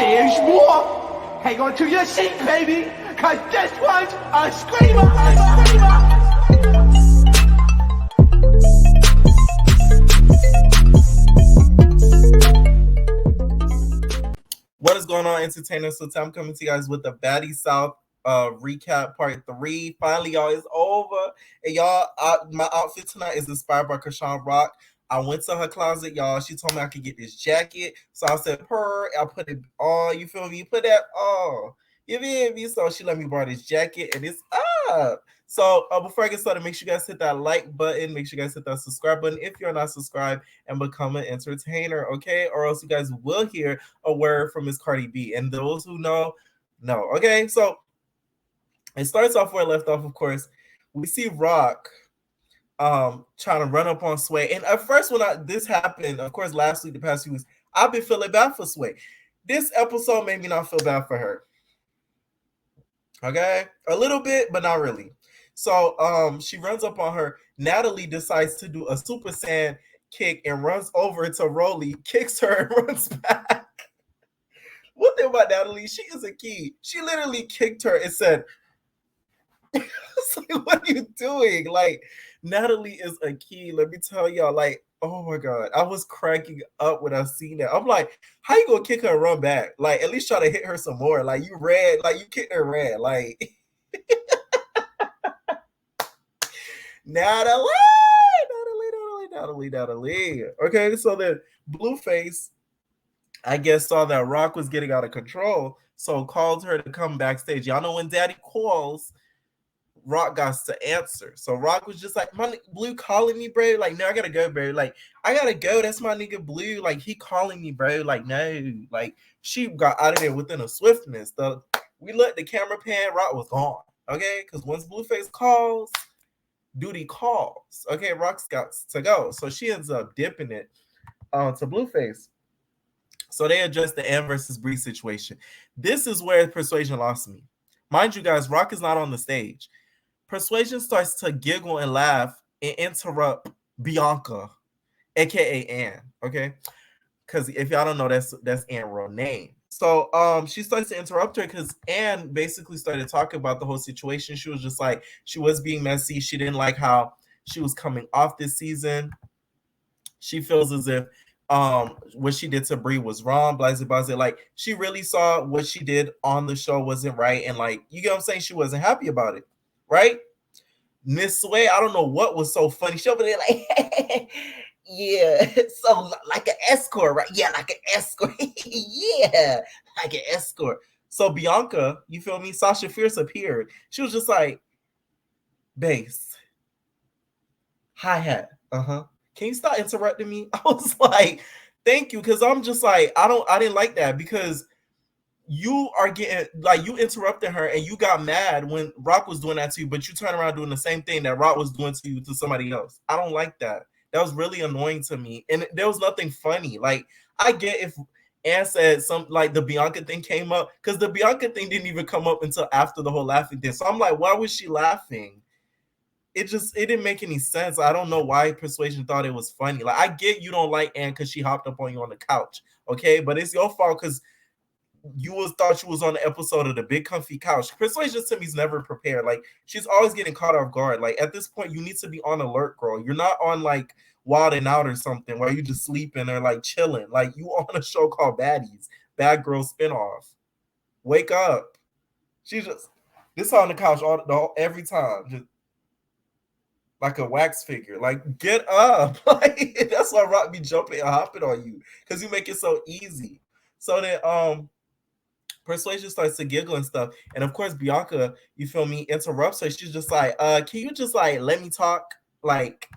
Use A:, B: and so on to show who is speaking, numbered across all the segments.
A: There's more. Hang on to your seat, baby, cause this one's a screamer, a screamer.
B: What is going on, entertainers? So I'm coming to you guys with the Baddies South recap part 3. Finally, y'all, it's over. And y'all, my outfit tonight is inspired by Krishan Rock. I went to her closet, y'all. She told me I could get this jacket. So I said, I put it on. You feel me? You put that on. You feel me? So she let me borrow this jacket, and it's up. So before I get started, make sure you guys hit that like button. Make sure you guys hit that subscribe button if you're not subscribed, and become an entertainer, okay? Or else you guys will hear a word from Miss Cardi B. And those who know, okay? So it starts off where I left off, of course. We see Rock trying to run up on Sway. And at first, when this happened, of course, last week, the past few weeks, I've been feeling bad for Sway. This episode made me not feel bad for her. Okay? A little bit, but not really. So she runs up on her. Natalie decides to do a Super Saiyan kick and runs over to Rolly, kicks her, and runs back. One thing about Natalie, she is a key. She literally kicked her and said, it's like, what are you doing? Like, Natalie is a key. Let me tell y'all, like, oh my God. I was cracking up when I seen that. I'm like, how you gonna kick her and run back? Like, at least try to hit her some more. Like, you kicked her red. Like, Natalie. Okay, so then Blueface, I guess, saw that Rock was getting out of control, so called her to come backstage. Y'all know when Daddy calls, Rock got to answer. So Rock was just like, my Blue calling me, bro. Like, no, I gotta go, bro. Like, I gotta go. That's my nigga Blue. Like, he calling me, bro. Like, no. Like, she got out of there within a swiftness. We let the camera pan. Rock was gone. Okay, because once Blueface calls, duty calls. Okay, Rock's got to go. So she ends up dipping it to Blueface. So they address the Ann versus Bree situation. This is where Persuasion lost me. Mind you guys, Rock is not on the stage. Persuasion starts to giggle and laugh and interrupt Bianca, aka Ann. Okay, because if y'all don't know, that's Ann's real name. So she starts to interrupt her because Ann basically started talking about the whole situation. She was just like, she was being messy. She didn't like how she was coming off this season. She feels as if what she did to Bree was wrong, blah, blah, blah. Like, she really saw what she did on the show wasn't right, and like, you get what I'm saying, she wasn't happy about it, right? Miss Sway, I don't know what was so funny. She over there like, yeah, so like an escort, right? Yeah, like an escort. Yeah, like an escort. So Bianca, you feel me? Sasha Fierce appeared. She was just like, bass, hi-hat, can you stop interrupting me? I was like, thank you, because I'm just like, I didn't like that, because you are getting, like, you interrupted her and you got mad when Rock was doing that to you, but you turn around doing the same thing that Rock was doing to you to somebody else. I don't like that. That was really annoying to me. And there was nothing funny. Like, I get if Ann said some, like, the Bianca thing came up, because the Bianca thing didn't even come up until after the whole laughing thing. So I'm like, why was she laughing? It didn't make any sense. I don't know why Persuasion thought it was funny. Like, I get you don't like Ann because she hopped up on you on the couch, okay? But it's your fault because you thought you was on the episode of the Big Comfy Couch. Persuasion to me is never prepared. Like, she's always getting caught off guard. Like, at this point, you need to be on alert, girl. You're not on like Wild and Out or something where you just sleeping or like chilling. Like, you on a show called Baddies, Bad Girl Spinoff. Wake up. She just this on the couch every time, just like a wax figure. Like, get up. Like, that's why Rock be jumping and hopping on you, because you make it so easy. So then Persuasion starts to giggle and stuff. And of course, Bianca, you feel me, interrupts her. She's just like, can you just like let me talk? Like,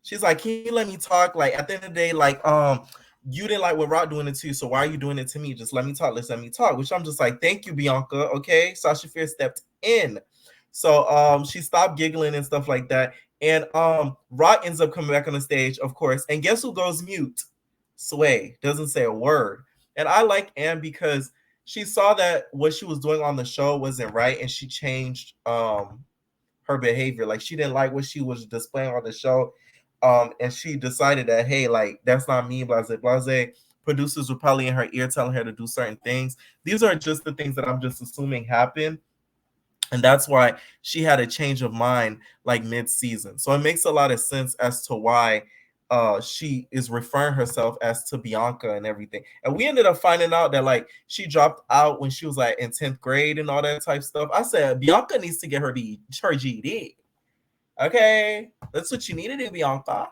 B: she's like, can you let me talk? Like, at the end of the day, like, you didn't like what Rock doing it to you, so why are you doing it to me? Just let me talk. Let me talk. Which I'm just like, thank you, Bianca. Okay. Sasha Fierce stepped in. So she stopped giggling and stuff like that. And Rock ends up coming back on the stage, of course. And guess who goes mute? Sway. Doesn't say a word. And I like Ann because she saw that what she was doing on the show wasn't right, and she changed her behavior. Like, she didn't like what she was displaying on the show. And she decided that, hey, like, that's not me, blase, blase. Producers were probably in her ear telling her to do certain things. These are just the things that I'm just assuming happened. And that's why she had a change of mind like mid-season. So it makes a lot of sense as to why she is referring herself as to Bianca and everything. And we ended up finding out that like she dropped out when she was like in 10th grade and all that type stuff. I said Bianca needs to get her GED. Okay, that's what you need to do, Bianca.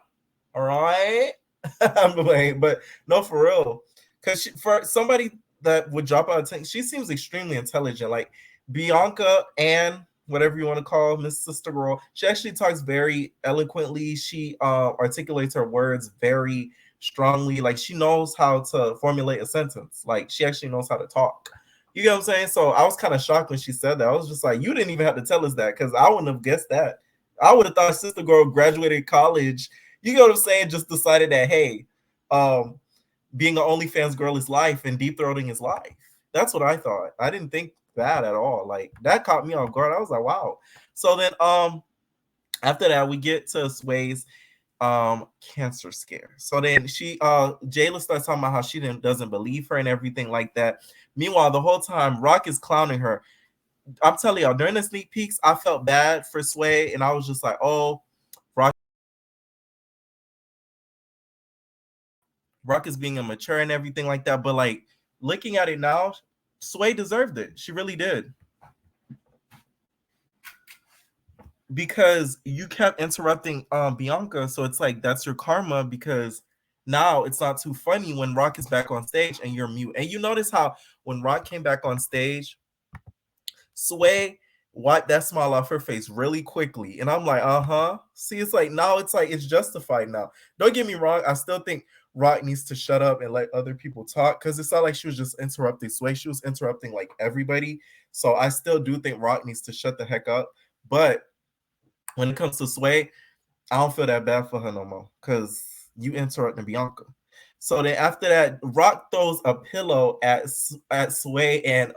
B: All right. But no, for real. Because for somebody that would drop out of 10, she seems extremely intelligent. Like Bianca and whatever you want to call Miss Sister Girl, she actually talks very eloquently. She articulates her words very strongly. Like she knows how to formulate a sentence. Like she actually knows how to talk. You get what I'm saying? So I was kind of shocked when she said that. I was just like, you didn't even have to tell us that because I wouldn't have guessed that. I would have thought Sister Girl graduated college. You get what I'm saying? Just decided that, hey, being an OnlyFans girl is life and deep throating is life. That's what I thought. I didn't think that at all. Like that caught me off guard. I was like, wow. So then after that, we get to Sway's cancer scare. So then Jayla starts talking about how she doesn't believe her and everything like that. Meanwhile, the whole time Rock is clowning her. I'm telling y'all, during the sneak peeks, I felt bad for Sway, and I was just like, oh, Rock is being immature and everything like that. But like looking at it now, Sway deserved it. She really did. Because you kept interrupting Bianca, so it's like that's your karma because now it's not too funny when Rock is back on stage and you're mute. And you notice how when Rock came back on stage, Sway wiped that smile off her face really quickly. And I'm like, uh-huh. See, it's like now it's justified now. Don't get me wrong. I still think Rock needs to shut up and let other people talk because it's not like she was just interrupting Sway. She was interrupting like everybody. So I still do think Rock needs to shut the heck up. But when it comes to Sway, I don't feel that bad for her no more because you interrupting Bianca. So then after that, Rock throws a pillow at Sway and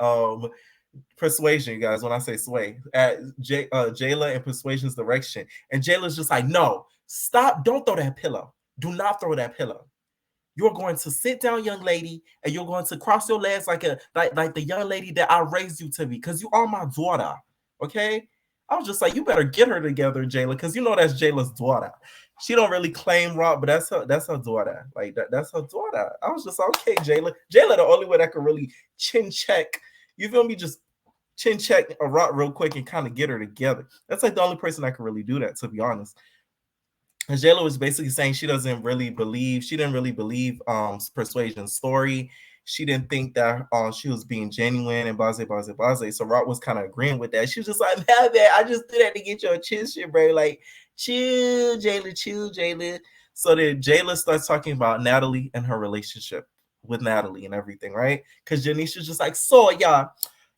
B: Persuasion, you guys. When I say Sway, at Jayla and Persuasion's direction, and Jayla's just like, no, stop! Don't throw that pillow. Do not throw that pillow. You're going to sit down, young lady, and you're going to cross your legs like the young lady that I raised you to be, because you are my daughter. Okay. I was just like, you better get her together, Jayla, because you know that's Jayla's daughter. She don't really claim Rock, but that's her daughter. Like that's her daughter. I was just like, okay, Jayla. Jayla, the only way that could really chin check, you feel me? Just chin check a Rock real quick and kind of get her together. That's like the only person that can really do that, to be honest. And Jayla was basically saying she didn't really believe Persuasion's story. She didn't think that she was being genuine and blase, blase, blase. So Rock was kind of agreeing with that. She was just like, man, I just did that to get your attention, bro. Like, chill, Jayla. So then Jayla starts talking about Natalie and her relationship with Natalie and everything, right? Because Janisha's just like, so yeah,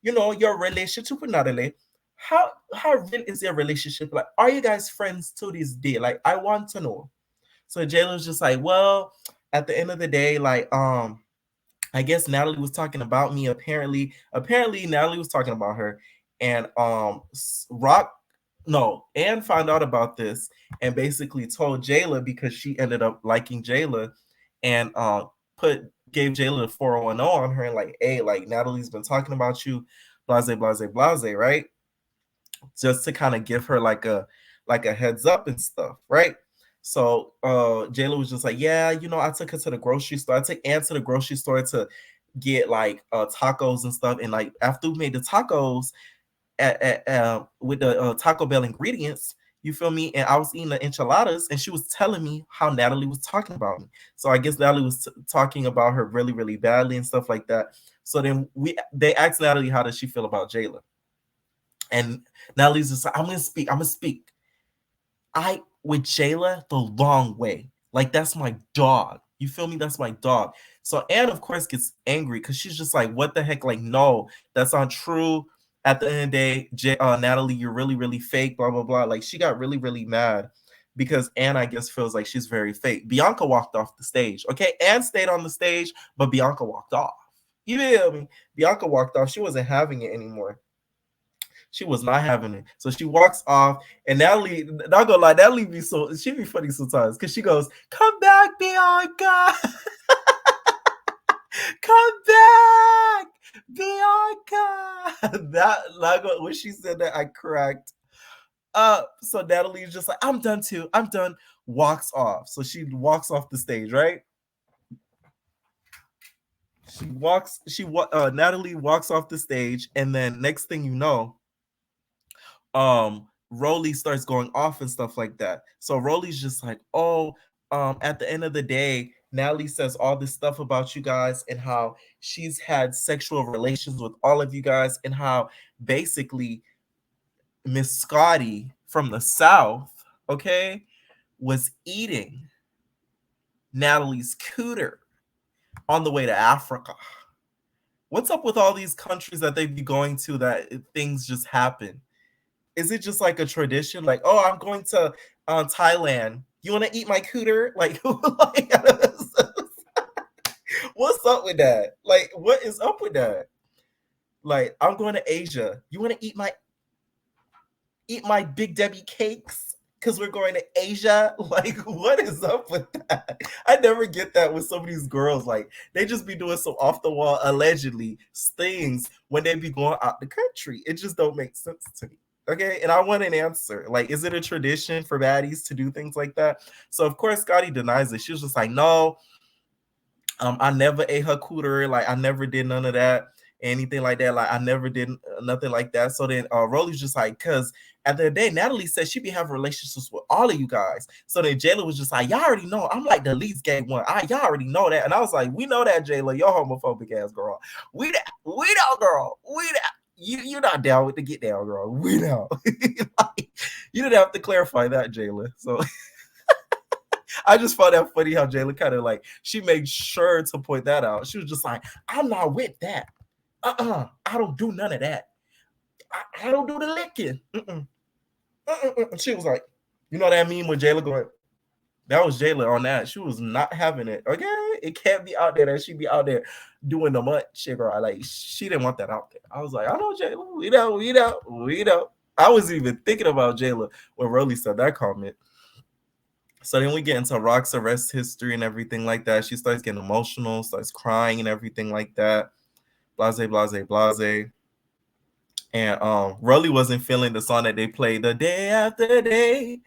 B: you know, your relationship with Natalie, how real is your relationship? Like, are you guys friends to this day? Like, I want to know. So Jayla's just like, well, at the end of the day, like, I guess Natalie was talking about me. Apparently Natalie was talking about her, and Rock, no, Anne found out about this and basically told Jayla because she ended up liking Jayla, and gave Jayla the 410 on her and like, hey, like Natalie's been talking about you, blase, blase, blase, right? Just to kind of give her like a heads up and stuff, right? So Jayla was just like, yeah, you know, I took her to the grocery store. I took Ann to the grocery store to get like tacos and stuff. And like after we made the tacos with the Taco Bell ingredients, you feel me? And I was eating the enchiladas, and she was telling me how Natalie was talking about me. So I guess Natalie was talking about her really, really badly and stuff like that. So then they asked Natalie how does she feel about Jayla, and Natalie's just like, I'm gonna speak. I with Jayla the long way. Like that's my dog. You feel me? That's my dog. So Anne, of course, gets angry because she's just like, what the heck? Like, no, that's not true. At the end of the day, Natalie, you're really, really fake, blah, blah, blah. Like she got really, really mad because Anne, I guess, feels like she's very fake. Bianca walked off the stage. Okay, Anne stayed on the stage, but Bianca walked off. You feel me? Bianca walked off. She wasn't having it anymore. She was not having it. So she walks off, and Natalie, not gonna lie, Natalie she be funny sometimes because she goes, "Come back, Bianca, come back, Bianca." That like when she said that, I cracked up. So Natalie's just like, "I'm done too. I'm done." Walks off. So she walks off the stage, right? Natalie walks off the stage, and then next thing you know, Rolly starts going off and stuff like that. So Rolly's just like, "Oh, at the end of the day, Natalie says all this stuff about you guys and how she's had sexual relations with all of you guys, and how basically Miss Scotty from the South, okay, was eating Natalie's cooter on the way to Africa." What's up with all these countries that they be going to that things just happen? Is it just like a tradition? Like, oh, I'm going to Thailand. You want to eat my cooter? Like, what's up with that? Like, what is up with that? Like, I'm going to Asia. You want to eat my Big Debbie cakes? Because we're going to Asia. Like, what is up with that? I never get that with some of these girls. Like, they just be doing some off the wall, allegedly, things when they be going out the country. It just don't make sense to me. Okay, and I want an answer. Like, is it a tradition for baddies to do things like that? So of course Scotty denies it. She was just like, no, I never ate her cooter. Like, I never did none of that, anything like that. Like, I never did nothing like that. So then Rolly's just like, because at the end of the day, Natalie said she be having relationships with all of you guys. So then Jayla was just like, y'all already know. I'm like the least gay one. Y'all already know that. And I was like, we know that, Jayla. You're homophobic ass girl. We know, girl. We know. You're not down with the get down, girl. We know. Like, you didn't have to clarify that, Jayla. So I just found that funny how Jayla kind of like, she made sure to point that out. She was just like, I'm not with that. I don't do none of that. I don't do the licking. She was like, you know what I mean? When Jayla going, that was Jayla on that. She was not having it. Okay, it can't be out there that she be out there doing the mutt shit, girl. Like, she didn't want that out there. I was like, I know Jayla. We know. I wasn't even thinking about Jayla when Rolly said that comment. So then we get into Rock's arrest history and everything like that. She starts getting emotional, starts crying and everything like that. Blase, blase, blase. And Rolly wasn't feeling the song that they played the day after day.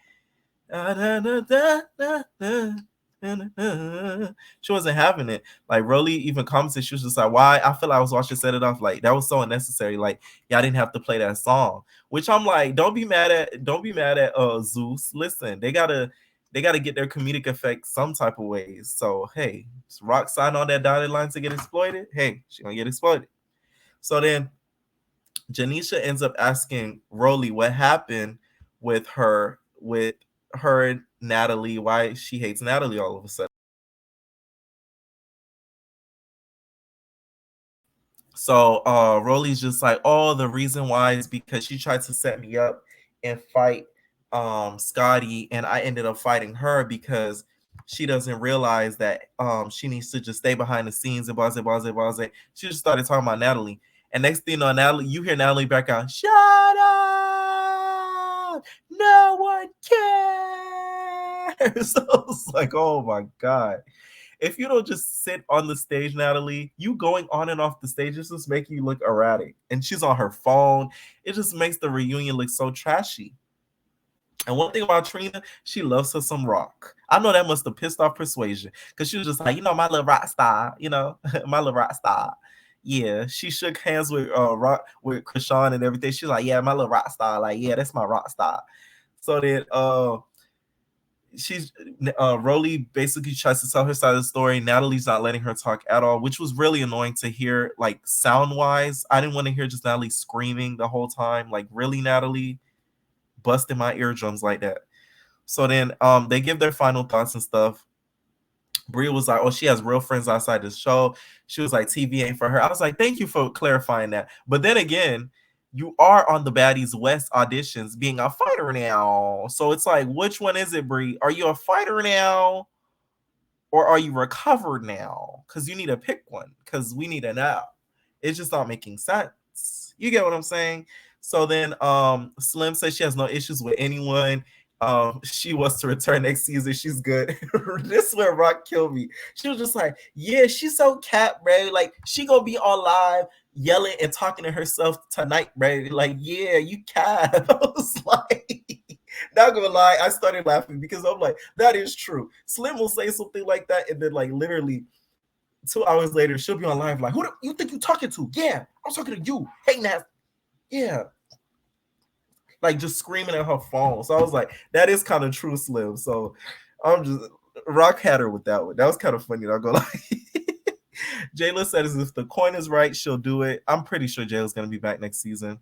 B: She wasn't having it. Like, Rolly even commented, she was just like, why? I feel like I was watching Set It Off. Like, that was so unnecessary. Like, y'all didn't have to play that song. Which I'm like, don't be mad at Zeus. Listen, they gotta get their comedic effect some type of ways. So hey, Rock signed on that dotted line to get exploited. Hey, she gonna get exploited. So then Janisha ends up asking Rolly what happened with her and Natalie, why she hates Natalie all of a sudden. So Rolly's just like, oh, the reason why is because she tried to set me up and fight Scotty, and I ended up fighting her because she doesn't realize that she needs to just stay behind the scenes and blase, blase, blase. She just started talking about Natalie. And next thing you know, Natalie, you hear Natalie back out, shut up! No one cares. So it's like, oh my God. If you don't just sit on the stage, Natalie, you going on and off the stage just making you look erratic. And she's on her phone. It just makes the reunion look so trashy. And one thing about Trina, she loves her some Rock. I know that must have pissed off Persuasion because she was just like, my little rock star, my little rock star. Yeah, she shook hands with Rock with Krishan and everything. She's like, yeah, my little rock star. Like, yeah, that's my rock star. So then she's Rolly basically tries to tell her side of the story. Natalie's not letting her talk at all, which was really annoying to hear. Like, sound wise, I didn't want to hear just Natalie screaming the whole time. Like, really, Natalie, busting my eardrums like that. So then they give their final thoughts and stuff. Bria was like, oh, she has real friends outside the show. She was like, TV ain't for her. I was like, thank you for clarifying that. But then again, you are on the Baddies West auditions being a fighter now. So it's like, which one is it, Brie? Are you a fighter now? Or are you recovered now? Because you need to pick one. Because we need to know. It's just not making sense. You get what I'm saying? So then Slim says she has no issues with anyone. She wants to return next season. She's good. This is where Rock killed me. She was just like, yeah, she's so cat, bro. Like, she gonna be on live yelling and talking to herself tonight, bro. Like, yeah, you cat. I was like, not gonna lie, I started laughing because I'm like, that is true. Slim will say something like that, and then like literally 2 hours later, she'll be on live like, who do you think you talking to? Yeah, I'm talking to you. Hey, Nat. Yeah. Like just screaming at her phone. So I was like, that is kind of true, Slim. So I'm just Rock had her with that one. That was kind of funny. I'll go like Jayla said if the coin is right, she'll do it. I'm pretty sure Jayla's gonna be back next season.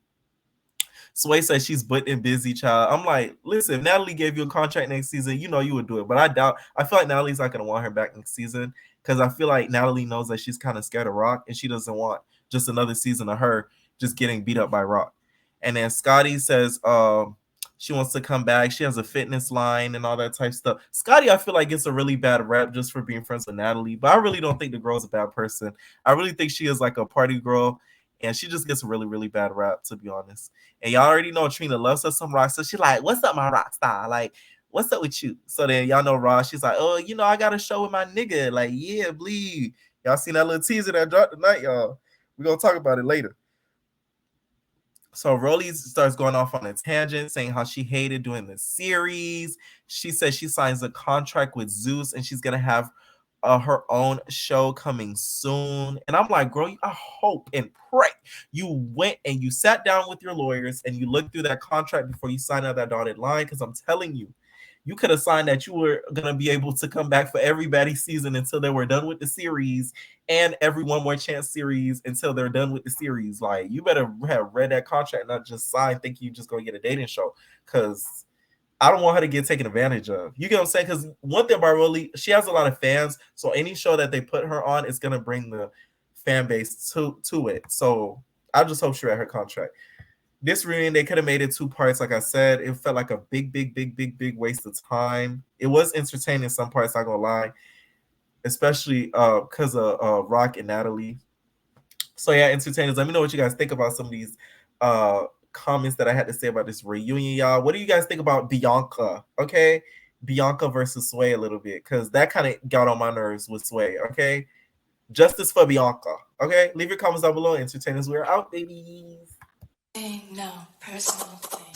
B: Sway says she's booked and busy, child. I'm like, listen, if Natalie gave you a contract next season, you know you would do it. But I feel like Natalie's not gonna want her back next season because I feel like Natalie knows that she's kind of scared of Rock and she doesn't want just another season of her just getting beat up by Rock. And then Scotty says she wants to come back. She has a fitness line and all that type of stuff. Scotty, I feel like gets a really bad rep just for being friends with Natalie, but I really don't think the girl's a bad person. I really think she is like a party girl, and she just gets a really, really bad rap, to be honest. And y'all already know Trina loves her some rock, so she's like, what's up, my rock star? Like, what's up with you? So then y'all know Ross, she's like, oh, you know, I got a show with my nigga. Like, yeah, bleed. Y'all seen that little teaser that dropped tonight, y'all. We're going to talk about it later. So Rolly starts going off on a tangent, saying how she hated doing the series. She says she signs a contract with Zeus, and she's going to have her own show coming soon. And I'm like, girl, I hope and pray you went and you sat down with your lawyers and you looked through that contract before you signed out that dotted line. Because I'm telling you, you could have signed that you were going to be able to come back for every Baddies season until they were done with the series, and every One More Chance series until they're done with the series. Like, you better have read that contract, not just sign thinking you just going to get a dating show, because I don't want her to get taken advantage of. You get what I'm saying? Because one thing about Rolly, she has a lot of fans, so any show that they put her on is going to bring the fan base to it. So I just hope she read her contract. This reunion, they could have made it 2 parts. Like I said, it felt like a big waste of time. It was entertaining in some parts, not gonna lie, especially because of Rock and Natalie. So yeah, entertainers, let me know what you guys think about some of these comments that I had to say about this reunion, y'all. What do you guys think about Bianca? Okay, Bianca versus Sway a little bit, because that kind of got on my nerves with Sway. Okay, justice for Bianca. Okay, leave your comments down below. Entertainers, we're out, babies.
C: No personal thing.